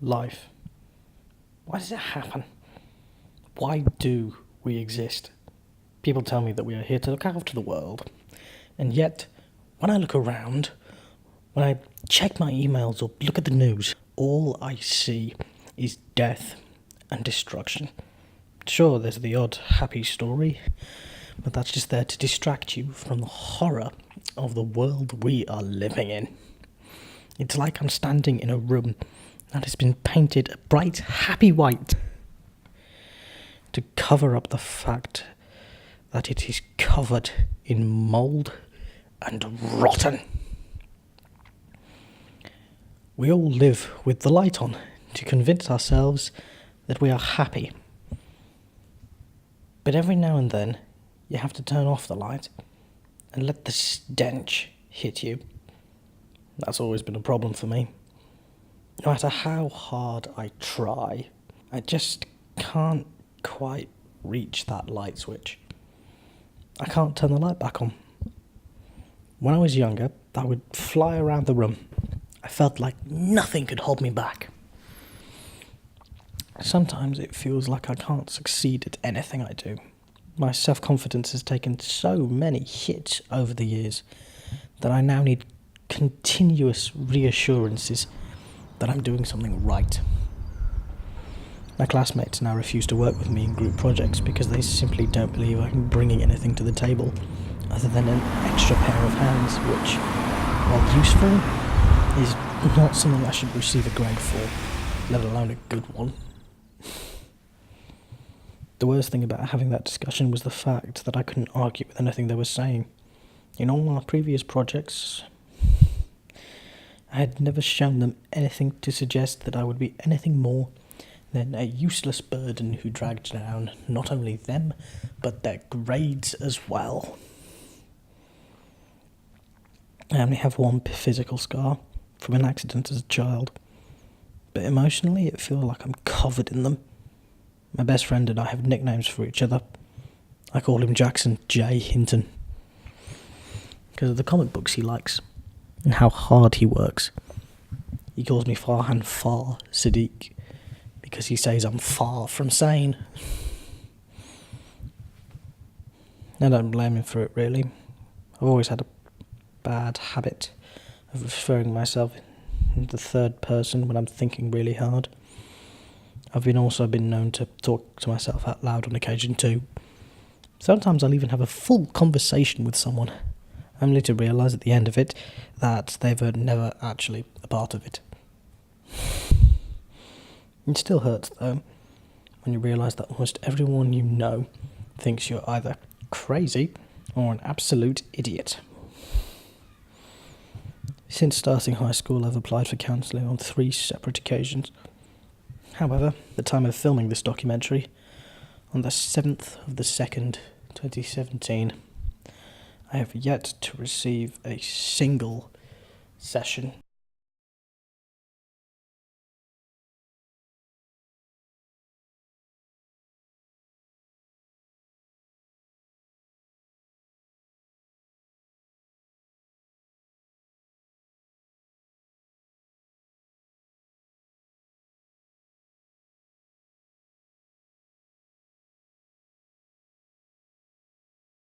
life. Why does it happen? Why do we exist? People tell me that we are here to look after the world. And yet, when I look around, when I check my emails or look at the news, all I see is death and destruction. Sure, there's the odd happy story, but that's just there to distract you from the horror of the world we are living in. It's like I'm standing in a room that has been painted a bright, happy white to cover up the fact that it is covered in mould and rotten. We all live with the light on to convince ourselves that we are happy. But every now and then, you have to turn off the light and let the stench hit you. That's always been a problem for me. No matter how hard I try, I just can't quite reach that light switch. I can't turn the light back on. When I was younger, I would fly around the room. I felt like nothing could hold me back. Sometimes it feels like I can't succeed at anything I do. My self-confidence has taken so many hits over the years that I now need continuous reassurances that I'm doing something right. My classmates now refuse to work with me in group projects because they simply don't believe I'm bringing anything to the table other than an extra pair of hands, which, while useful, is not something I should receive a grade for, let alone a good one. The worst thing about having that discussion was the fact that I couldn't argue with anything they were saying. In all our previous projects, I had never shown them anything to suggest that I would be anything more than a useless burden who dragged down not only them, but their grades as well. I only have one physical scar from an accident as a child, but emotionally it feels like I'm covered in them. My best friend and I have nicknames for each other. I call him Jackson J. Hinton because of the comic books he likes and how hard he works. He calls me Farhan Far Sadiq because he says I'm far from sane. I don't blame him for it, really. I've always had a bad habit of referring myself in the third person when I'm thinking really hard. I've also been known to talk to myself out loud on occasion too. Sometimes I'll even have a full conversation with someone, only to realise at the end of it that they were never actually a part of it. It still hurts though, when you realise that almost everyone you know thinks you're either crazy or an absolute idiot. Since starting high school, I've applied for counselling on 3 separate occasions. However, at the time of filming this documentary, on the 7th of the 2nd, 2017, I have yet to receive a single session